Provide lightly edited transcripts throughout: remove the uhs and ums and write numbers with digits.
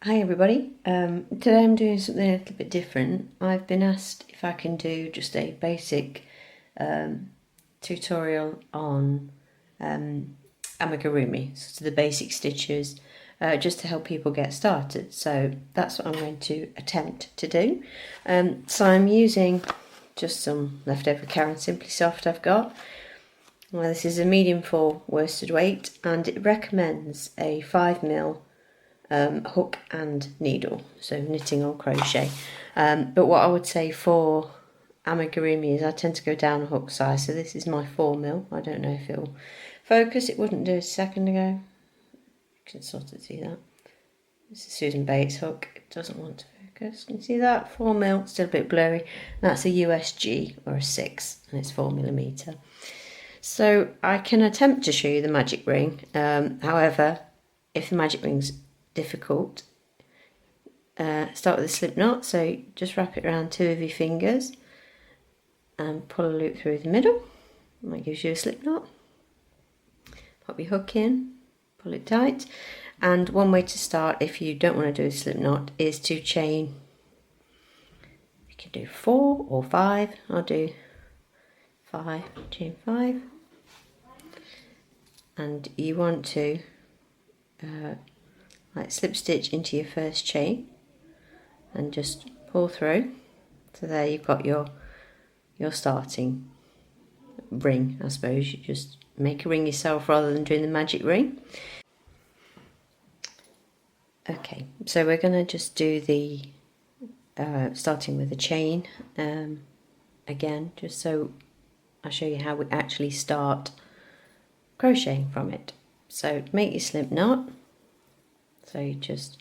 Hi everybody, today I'm doing something a little bit different. I've been asked if I can do just a basic tutorial on Amigurumi, so the basic stitches, just to help people get started. So that's what I'm going to attempt to do. So I'm using just some leftover Caron Simply Soft I've got. Well, this is a medium 4 worsted weight and it recommends a 5mm hook and needle, so knitting or crochet. But what I would say for amigurumi is I tend to go down a hook size, so this is my 4mm. I don't know if it'll focus, it wouldn't do a second ago. You can sort of see that. This is Susan Bates' hook, it doesn't want to focus. Can you see that? 4mm, still a bit blurry. That's a USG or a 6 and it's 4mm. So I can attempt to show you the magic ring. However, if the magic ring's difficult, start with a slip knot, so just wrap it around 2 of your fingers and pull a loop through the middle. That gives you a slip knot. Pop your hook in, pull it tight, and one way to start if you don't want to do a slip knot is to chain. You can do 4 or 5. I'll do 5, chain 5, and you want to like slip stitch into your first chain and just pull through. So there you've got your starting ring. I suppose you just make a ring yourself rather than doing the magic ring. Okay, so we're going to just do the starting with a chain again, just so I'll show you how we actually start crocheting from it. So make your slip knot. So you just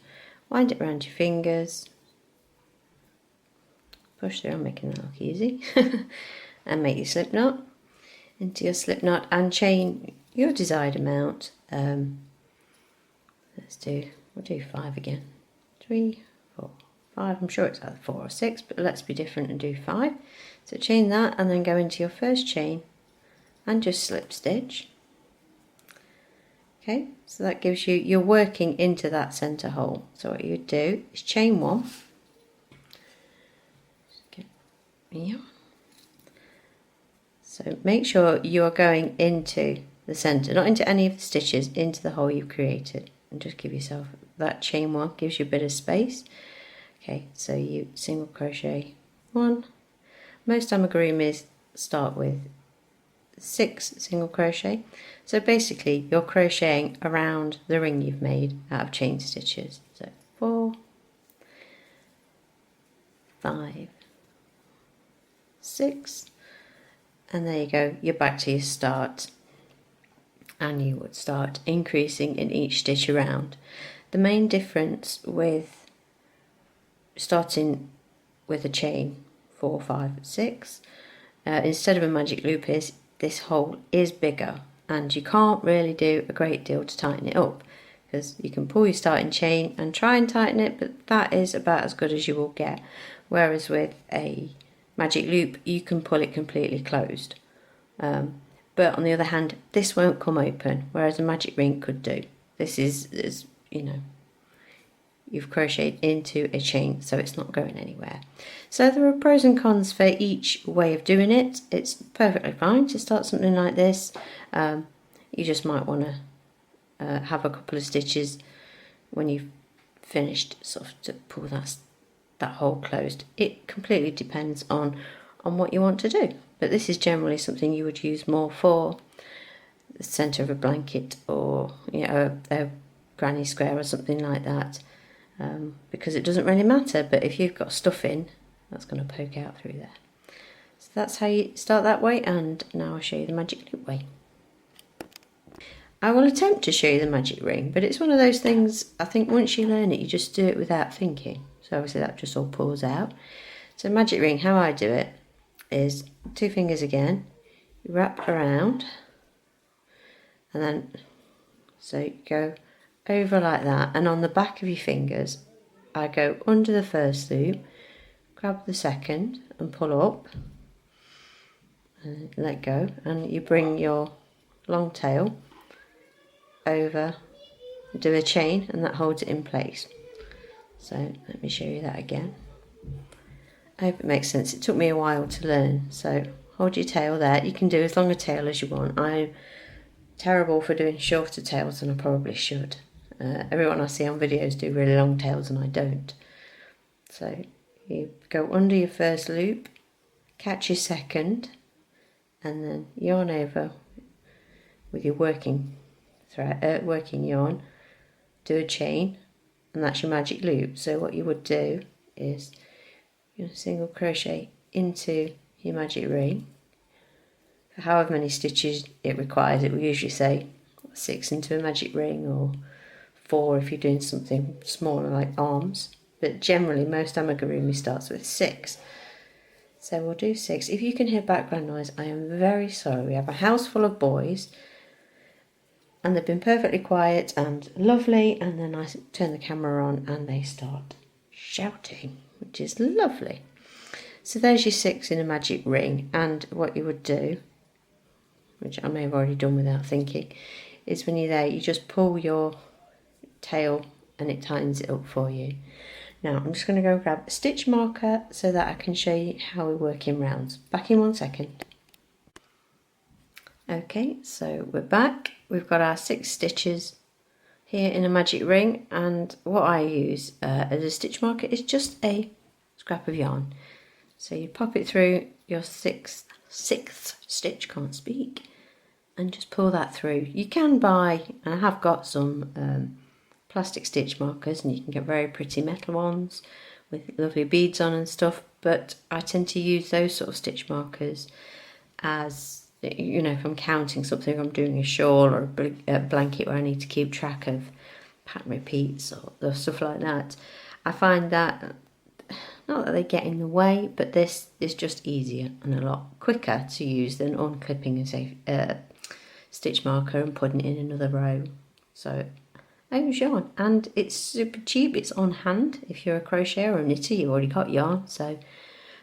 wind it around your fingers, push through, I'm making that look easy, and make your slip knot into your slip knot and chain your desired amount. We'll do 5 again. 3, 4, 5, I'm sure it's either 4 or 6, but let's be different and do 5. So chain that and then go into your first chain and just slip stitch. Okay, so that gives you, you're working into that centre hole. So what you do is chain 1. So make sure you are going into the centre, not into any of the stitches, into the hole you've created. And just give yourself that chain 1, gives you a bit of space. Okay, so you single crochet 1. Most amigurumis start with 6 single crochet, so basically you're crocheting around the ring you've made out of chain stitches. So 4, 5, 6, and there you go, you're back to your start, and you would start increasing in each stitch around. The main difference with starting with a chain 4, 5, 6 instead of a magic loop is this hole is bigger and you can't really do a great deal to tighten it up, because you can pull your starting chain and try and tighten it, but that is about as good as you will get. Whereas with a magic loop you can pull it completely closed, but on the other hand this won't come open, whereas a magic ring could do. This is you know, you've crocheted into a chain, so it's not going anywhere. So there are pros and cons for each way of doing it. It's perfectly fine to start something like this. You just might want to have a couple of stitches when you've finished, sort of to pull that hole closed. It completely depends on what you want to do, but this is generally something you would use more for the centre of a blanket, or you know, a granny square or something like that. Because it doesn't really matter, but if you've got stuff in, that's going to poke out through there. So that's how you start that way, and now I'll show you the magic loop way. I will attempt to show you the magic ring, but it's one of those things, I think once you learn it you just do it without thinking, so obviously that just all pulls out. So magic ring, how I do it is 2 fingers again, you wrap around, and then so you go over like that, and on the back of your fingers I go under the first loop, grab the second and pull up and let go, and you bring your long tail over, do a chain, and that holds it in place. So let me show you that again. I hope it makes sense. It took me a while to learn. So hold your tail there. You can do as long a tail as you want. I'm terrible for doing shorter tails than I probably should. Everyone I see on videos do really long tails and I don't. So you go under your first loop, catch your second, and then yarn over with your working thread, working yarn, do a chain, and that's your magic loop. So what you would do is you're going to single crochet into your magic ring for however many stitches it requires. It will usually say 6 into a magic ring, or 4 if you're doing something smaller like arms, but generally most amigurumi starts with 6. So we'll do 6. If you can hear background noise, I am very sorry. We have a house full of boys and they've been perfectly quiet and lovely, and then I turn the camera on and they start shouting, which is lovely. So there's your 6 in a magic ring, and what you would do, which I may have already done without thinking, is when you're there you just pull your tail and it tightens it up for you. Now I'm just going to go grab a stitch marker so that I can show you how we work in rounds. Back in 1 second. Okay, so we're back. We've got our 6 stitches here in a magic ring, and what I use as a stitch marker is just a scrap of yarn. So you pop it through your sixth stitch, can't speak, and just pull that through. You can buy, and I have got some plastic stitch markers, and you can get very pretty metal ones with lovely beads on and stuff, but I tend to use those sort of stitch markers as, you know, if I'm counting something, if I'm doing a shawl or a blanket where I need to keep track of pattern repeats or stuff like that. I find that, not that they get in the way, but this is just easier and a lot quicker to use than unclipping a stitch marker and putting it in another row. So I use yarn, and it's super cheap. It's on hand. If you're a crocheter or a knitter, you've already got yarn, so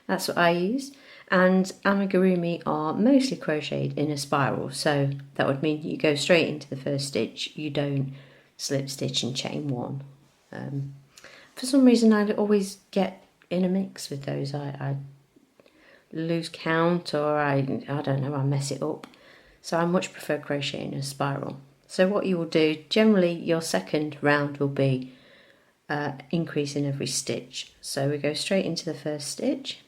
that's what I use. And amigurumi are mostly crocheted in a spiral, so that would mean you go straight into the first stitch. You don't slip stitch and chain one. For some reason I always get in a mix with those. I lose count, or I don't know, I mess it up. So I much prefer crocheting in a spiral. So what you will do, generally your second round will be increase in every stitch. So we go straight into the first stitch.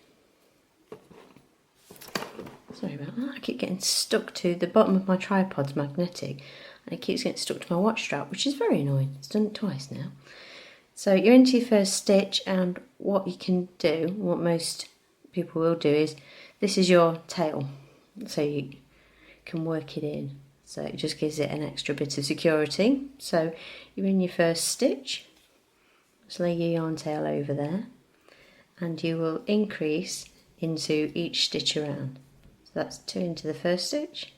Sorry about that, I keep getting stuck to the bottom of my tripod's magnetic, and it keeps getting stuck to my watch strap, which is very annoying. It's done it twice now. So you're into your first stitch, and what you can do, what most people will do, is this is your tail, so you can work it in. So it just gives it an extra bit of security. So you're in your first stitch, just lay your yarn tail over there, and you will increase into each stitch around. So that's 2 into the first stitch,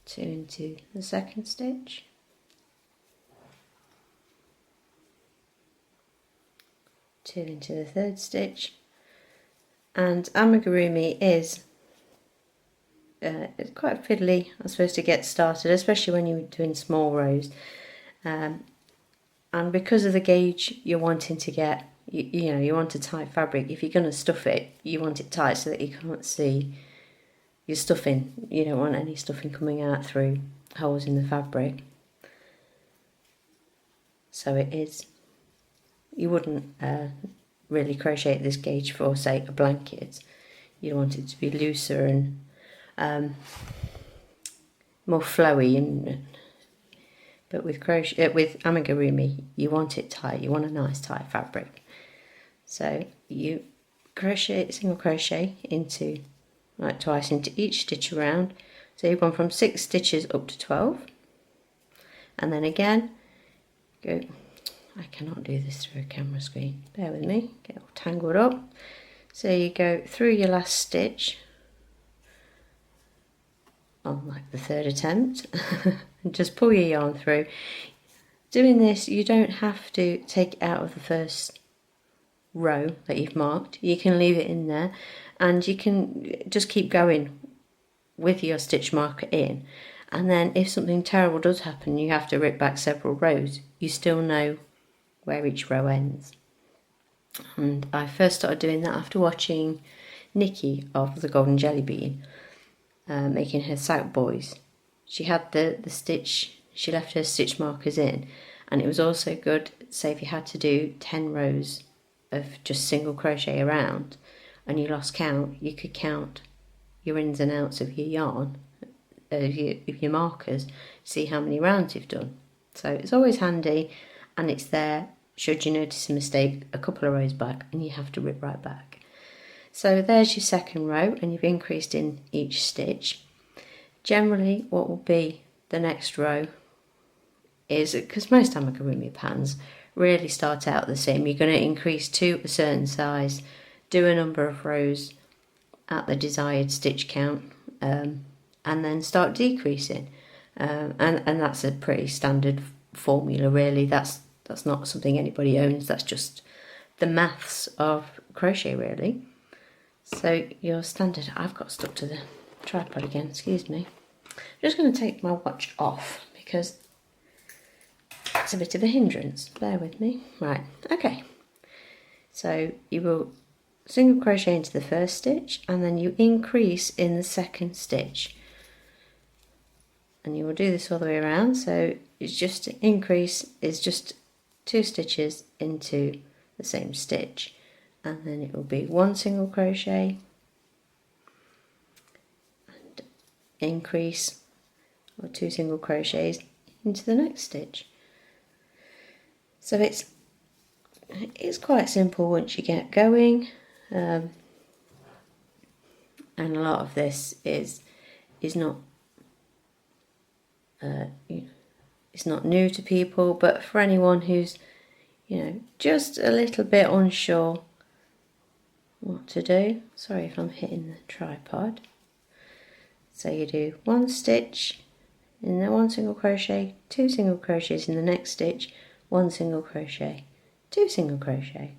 2 into the second stitch, 2 into the third stitch. And amigurumi is it's quite fiddly, I suppose, to get started, especially when you're doing small rows. And because of the gauge you're wanting to get, you know, you want a tight fabric. If you're going to stuff it, you want it tight so that you can't see your stuffing. You don't want any stuffing coming out through holes in the fabric. So it is, you wouldn't really crochet at this gauge for, say, a blanket. You want it to be looser and more flowy, and but with crochet, with amigurumi, you want it tight. You want a nice tight fabric. So you crochet, single crochet into, like twice into each stitch around. So you've gone from 6 stitches up to 12, and then again go. I cannot do this through a camera screen. Bear with me. Get all tangled up. So you go through your last stitch on like the 3rd attempt and just pull your yarn through. Doing this, you don't have to take it out of the first row that you've marked. You can leave it in there, and you can just keep going with your stitch marker in, And then if something terrible does happen, you have to rip back several rows, you still know where each row ends. And I first started doing that after watching Nikki of the Golden Jelly Bean making her sock boys. She had the stitch, she left her stitch markers in, and it was also good, say if you had to do 10 rows of just single crochet around and you lost count, you could count your ins and outs of your yarn, of your markers, see how many rounds you've done. So it's always handy, and it's there should you notice a mistake a couple of rows back and you have to rip right back. So there's your second row, and you've increased in each stitch. Generally what will be the next row is, because most amigurumi patterns really start out the same, you're going to increase to a certain size, do a number of rows at the desired stitch count, and then start decreasing. And that's a pretty standard formula really. That's not something anybody owns, that's just the maths of crochet really. So your standard, I've got stuck to the tripod again, excuse me. I'm just going to take my watch off because it's a bit of a hindrance, bear with me. Right, okay. So you will single crochet into the first stitch and then you increase in the second stitch. And you will do this all the way around, so it's just increase is just 2 stitches into the same stitch, and then it will be 1 single crochet and increase, or 2 single crochets into the next stitch. So it's quite simple once you get going, and a lot of this is not it's not new to people, but for anyone who's just a little bit unsure what to do. Sorry if I'm hitting the tripod. So you do 1 stitch in the 1 single crochet, 2 single crochets in the next stitch, 1 single crochet, 2 single crochet.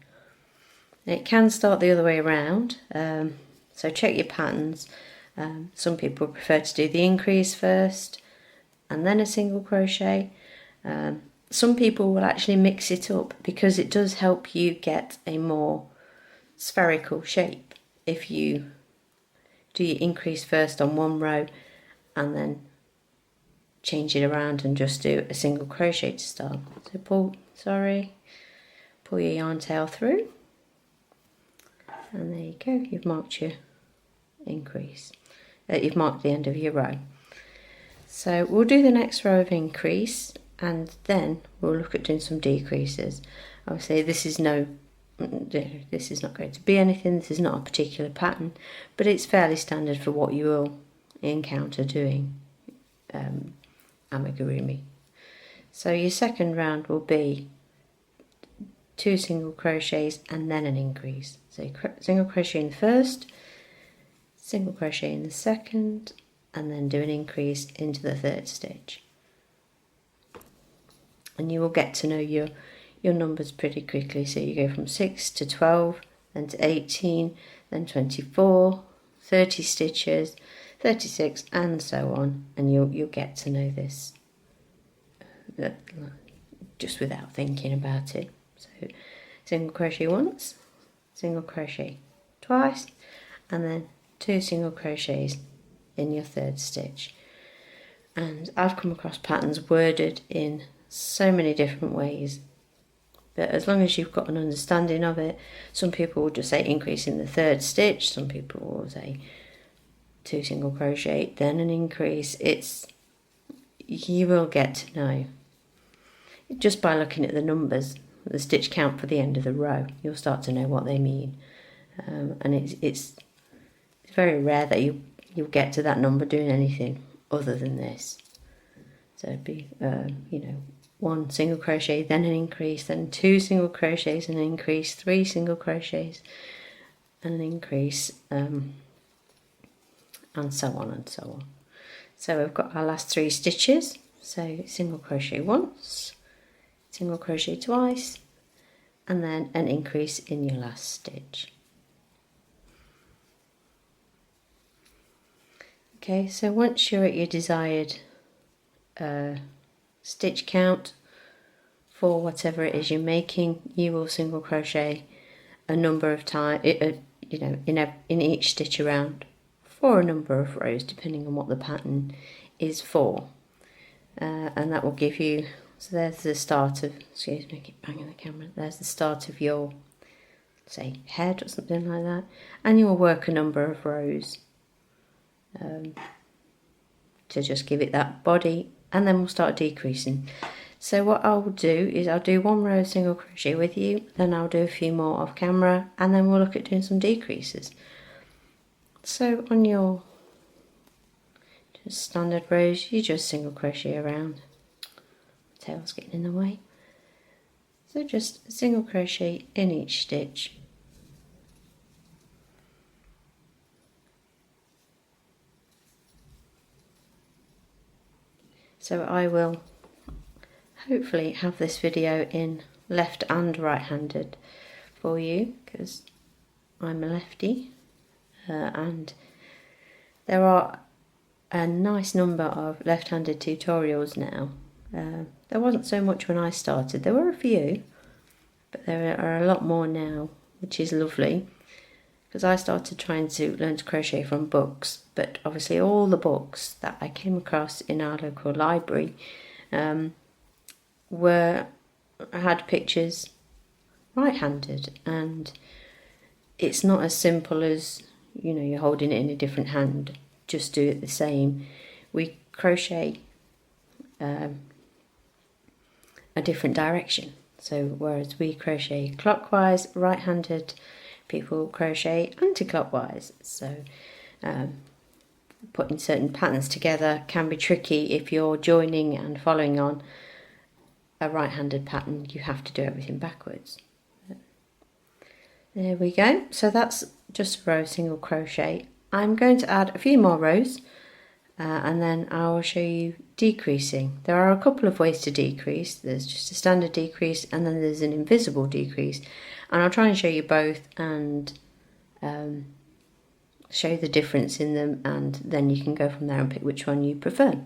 Now it can start the other way around, so check your patterns. Some people prefer to do the increase first and then a single crochet. Some people will actually mix it up because it does help you get a more spherical shape if you do your increase first on one row and then change it around and just do a single crochet to start. So pull your yarn tail through, and there you go, you've marked your increase, you've marked the end of your row. So we'll do the next row of increase and then we'll look at doing some decreases. Obviously this is not going to be anything, this is not a particular pattern, but it's fairly standard for what you will encounter doing amigurumi. So your second round will be 2 single crochets and then an increase. So single crochet in the first, single crochet in the second, and then do an increase into the third stitch. And you will get to know your numbers pretty quickly. So you go from 6 to 12, then to 18, then 24, 30 stitches, 36, and so on. And you'll get to know this just without thinking about it. So single crochet once, single crochet twice, and then 2 single crochets in your third stitch. And I've come across patterns worded in so many different ways, but as long as you've got an understanding of it, some people will just say increase in the third stitch, some people will say 2 single crochet then an increase. You will get to know just by looking at the numbers, the stitch count for the end of the row. You'll start to know what they mean, and it's very rare that you'll get to that number doing anything other than this. So it'd be 1 single crochet then an increase, then 2 single crochets and an increase, 3 single crochets and an increase, and so on and so on. So we've got our last 3 stitches. So single crochet once, single crochet twice, and then an increase in your last stitch. Okay, so once you're at your desired stitch count for whatever it is you're making. You will single crochet a number of times, you know, in each stitch around for a number of rows, depending on what the pattern is for, and that will give you. So there's the start of. Excuse me, I keep banging the camera. There's the start of your, say, head or something like that, and you will work a number of rows to just give it that body, and then we'll start decreasing. So what I'll do is I'll do 1 row of single crochet with you, then I'll do a few more off camera, and then we'll look at doing some decreases. So on your just standard rows, you just single crochet around. The tail's getting in the way. So just single crochet in each stitch. So I will hopefully have this video in left and right-handed for you, because I'm a lefty, and there are a nice number of left-handed tutorials now. There wasn't so much when I started. There were a few, but there are a lot more now, which is lovely, because I started trying to learn to crochet from books, but obviously all the books that I came across in our local library had pictures right-handed, and it's not as simple as, you know, you're holding it in a different hand, just do it the same. We crochet a different direction, so whereas we crochet clockwise, right-handed people crochet anti-clockwise, so putting certain patterns together can be tricky. If you're joining and following on a right-handed pattern, you have to do everything backwards. There we go. So that's just a row of single crochet. I'm going to add a few more rows and then I will show you decreasing. There are a couple of ways to decrease. There's just a standard decrease and then there's an invisible decrease, and I'll try and show you both and show you the difference in them, and then you can go from there and pick which one you prefer.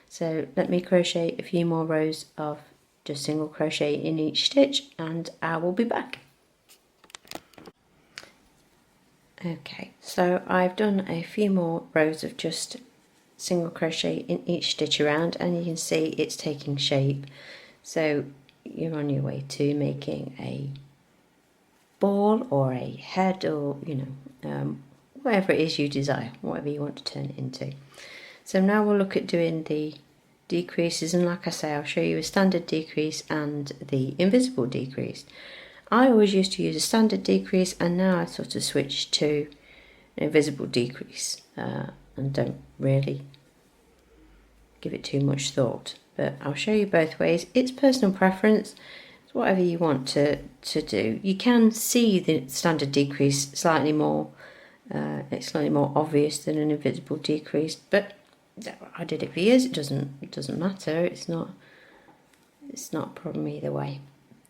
So let me crochet a few more rows of just single crochet in each stitch and I will be back. Okay, so I've done a few more rows of just single crochet in each stitch around, and you can see it's taking shape. So you're on your way to making a ball or a head, or whatever it is you desire, whatever you want to turn it into. So now we'll look at doing the decreases, and like I say, I'll show you a standard decrease and the invisible decrease. I always used to use a standard decrease, and now I sort of switched to an invisible decrease and don't really give it too much thought, but I'll show you both ways. It's personal preference. It's whatever you want to do. You can see the standard decrease slightly more, it's slightly more obvious than an invisible decrease, but I did it for years. It doesn't matter. It's not a problem either way.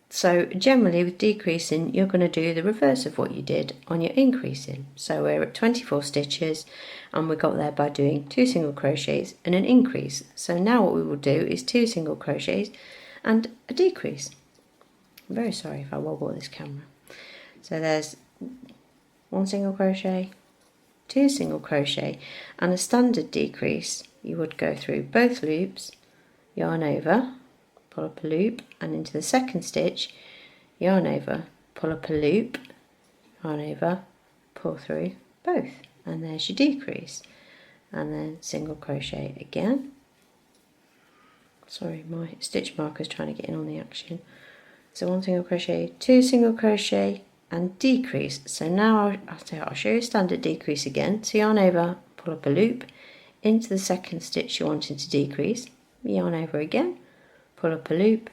So generally with decreasing, you're going to do the reverse of what you did on your increasing. So we're at 24 stitches and we got there by doing 2 single crochets and an increase. So now what we will do is 2 single crochets and a decrease. I'm very sorry if I wobble this camera. So there's 1 single crochet, 2 single crochet, and a standard decrease. You would go through both loops, yarn over, pull up a loop, and into the second stitch, yarn over, pull up a loop, yarn over, pull through both, and there's your decrease, and then single crochet again. Sorry, my stitch marker is trying to get in on the action. So 1 single crochet, 2 single crochet, and decrease. So now I'll show you a standard decrease again. So yarn over, pull up a loop, into the second stitch you're wanting to decrease, yarn over again, pull up a loop,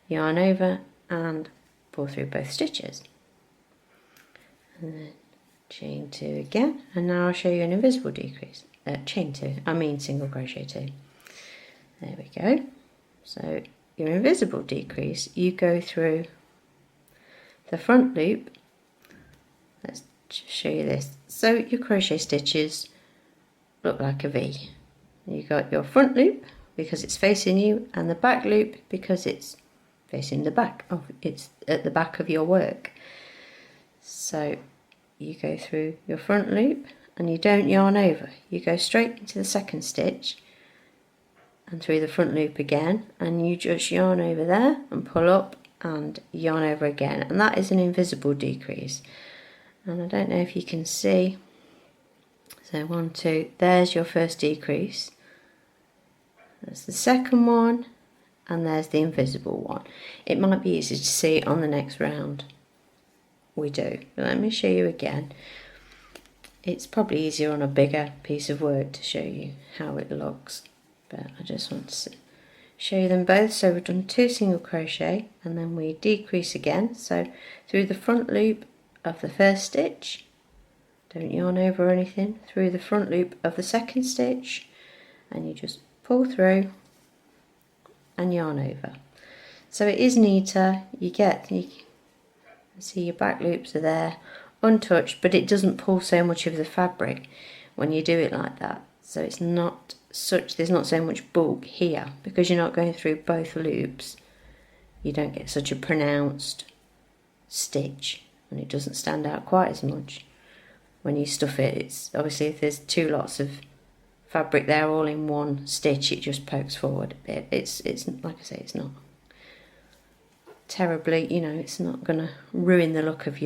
yarn over, and pull through both stitches, and then chain 2 again, and now I'll show you an invisible decrease. Chain 2, single crochet 2. There we go. So your invisible decrease, you go through the front loop. Let's just show you this. So your crochet stitches look like a V. You got your front loop because it's facing you, and the back loop because it's facing the back. It's at the back of your work. So you go through your front loop and you don't yarn over. You go straight into the second stitch and through the front loop again, and you just yarn over there and pull up and yarn over again, and that is an invisible decrease. And I don't know if you can see, so 1, 2, there's your first decrease, that's the second one, and there's the invisible one. It might be easy to see on the next round. We do, but let me show you again. It's probably easier on a bigger piece of work to show you how it looks, but I just want to show you them both. So we've done 2 single crochet and then we decrease again, so through the front loop of the first stitch, don't yarn over or anything, through the front loop of the second stitch, and you just pull through and yarn over. So it is neater. You see your back loops are there untouched, but it doesn't pull so much of the fabric when you do it like that. So it's not such, there's not so much bulk here because you're not going through both loops. You don't get such a pronounced stitch, and it doesn't stand out quite as much when you stuff it. It's obviously, if there's 2 lots of fabric there all in one stitch, it just pokes forward a bit. It's like I say, it's not terribly, it's not going to ruin the look of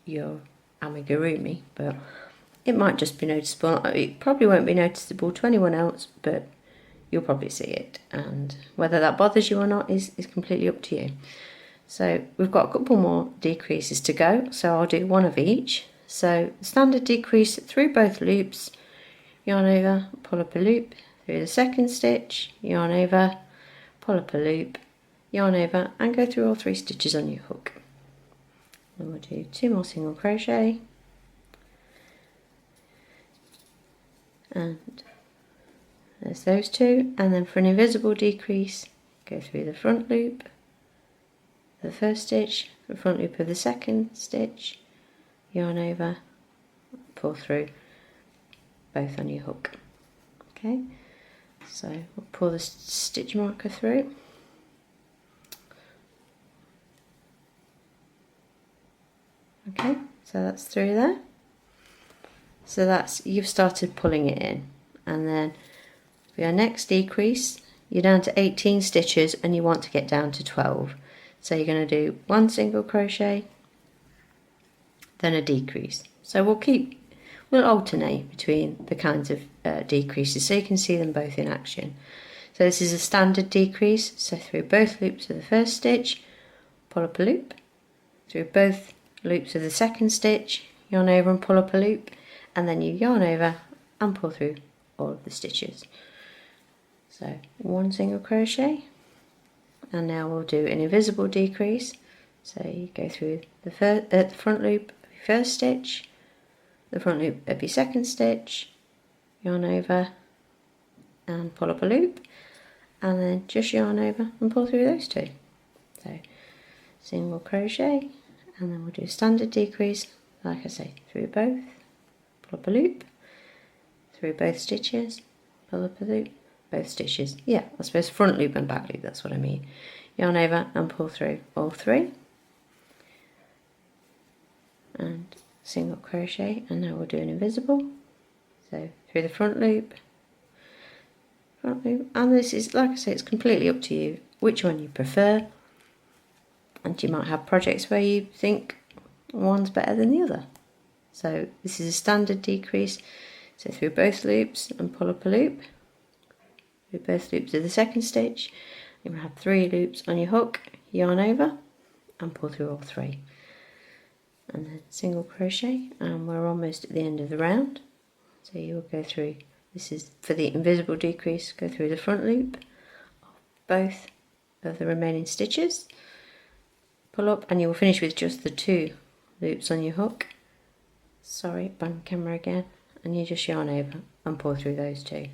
your amigurumi, but it might just be noticeable. It probably won't be noticeable to anyone else, but you'll probably see it, and whether that bothers you or not is completely up to you. So we've got a couple more decreases to go, so I'll do 1 of each. So standard decrease through both loops, yarn over, pull up a loop, through the second stitch, yarn over, pull up a loop, yarn over, and go through all 3 stitches on your hook. And we'll do 2 more single crochet, and there's those 2, and then for an invisible decrease, go through the front loop, the first stitch, the front loop of the second stitch, yarn over, pull through both on your hook. Okay, so we'll pull the stitch marker through. Okay, so that's through there. So that's, you've started pulling it in, and then for your next decrease, you're down to 18 stitches and you want to get down to 12. So you're going to do 1 single crochet, then a decrease. So we'll alternate between the kinds of decreases so you can see them both in action. So this is a standard decrease, so through both loops of the first stitch, pull up a loop, through both loops of the second stitch, yarn over and pull up a loop, and then you yarn over and pull through all of the stitches. So 1 single crochet, and now we'll do an invisible decrease. So you go through the front loop of your first stitch, the front loop of your second stitch, yarn over and pull up a loop, and then just yarn over and pull through those 2. So single crochet, and then we'll do a standard decrease, like I say, through both, pull up a loop, through both stitches, pull up a loop, both stitches. Yeah, I suppose front loop and back loop, that's what I mean. Yarn over and pull through all 3. And single crochet, and now we'll do an invisible. So through the front loop, and this is, like I say, it's completely up to you which one you prefer. And you might have projects where you think one's better than the other. So this is a standard decrease, so through both loops and pull up a loop, through both loops of the second stitch, you will have 3 loops on your hook, yarn over and pull through all 3, and then single crochet, and we're almost at the end of the round. So you will go through, this is for the invisible decrease, go through the front loop of both of the remaining stitches, pull up, and you will finish with just the 2 loops on your hook. Sorry, bang camera again, and you just yarn over and pull through those 2.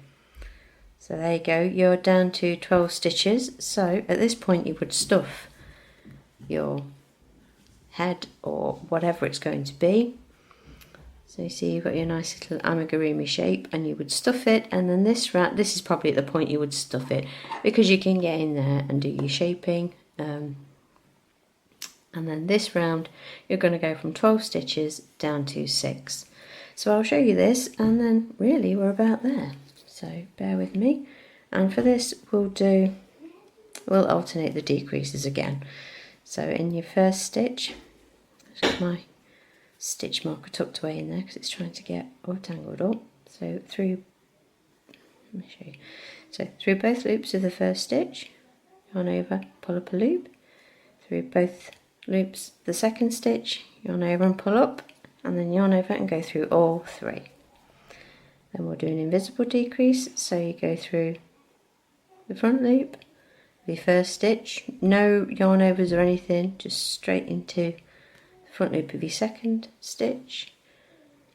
So there you go, you're down to 12 stitches. So at this point you would stuff your head or whatever it's going to be. So you see you've got your nice little amigurumi shape, and you would stuff it, and then this is probably at the point you would stuff it, because you can get in there and do your shaping. And then this round you're going to go from 12 stitches down to 6. So I'll show you this, and then really we're about there. So bear with me, and for this we'll alternate the decreases again. So in your first stitch, I've got my stitch marker tucked away in there because it's trying to get all tangled up. So let me show you. So through both loops of the first stitch, yarn over, pull up a loop. Through both loops the second stitch, yarn over and pull up, and then yarn over and go through all 3. Then we'll do an invisible decrease, so you go through the front loop, the first stitch, no yarn overs or anything, just straight into the front loop of your second stitch,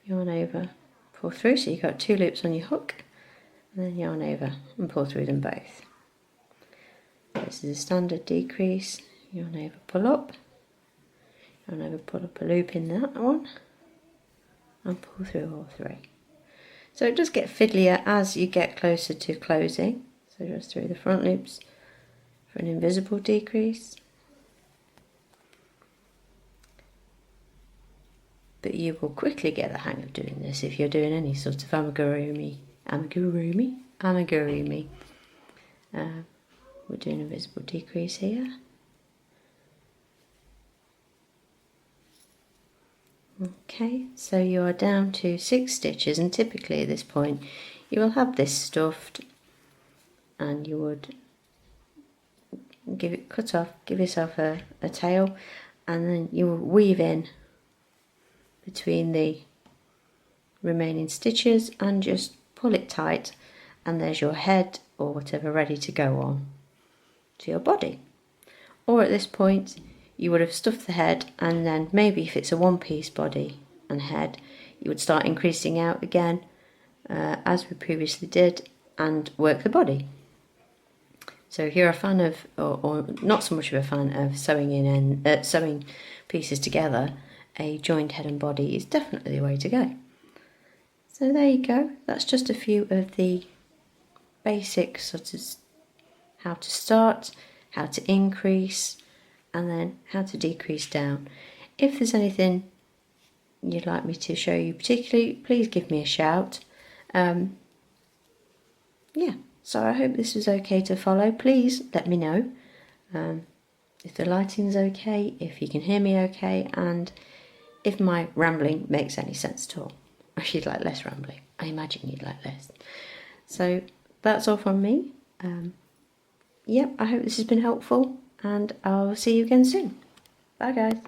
yarn over, pull through, so you've got 2 loops on your hook, and then yarn over and pull through them both. This is a standard decrease, yarn over, pull up, yarn over, pull up a loop in that one, and pull through all 3. So it does get fiddlier as you get closer to closing. So just through the front loops for an invisible decrease. But you will quickly get the hang of doing this if you're doing any sort of amigurumi. We're doing an invisible decrease here. Okay, so you are down to 6 stitches, and typically at this point you will have this stuffed, and you would give yourself a tail, and then you will weave in between the remaining stitches and just pull it tight, and there's your head or whatever ready to go on to your body. Or at this point you would have stuffed the head, and then maybe if it's a one-piece body and head, you would start increasing out again as we previously did, and work the body. So if you're a fan of, or not so much of a fan of sewing pieces together, a joined head and body is definitely the way to go. So there you go, that's just a few of the basics, sort of how to start, how to increase, and then how to decrease down. If there's anything you'd like me to show you particularly, please give me a shout. Yeah, so I hope this was okay to follow. Please let me know if the lighting's okay, if you can hear me okay, and if my rambling makes any sense at all. Or if you'd like less rambling. I imagine you'd like less. So that's all from me. Yep, I hope this has been helpful, and I'll see you again soon. Bye guys.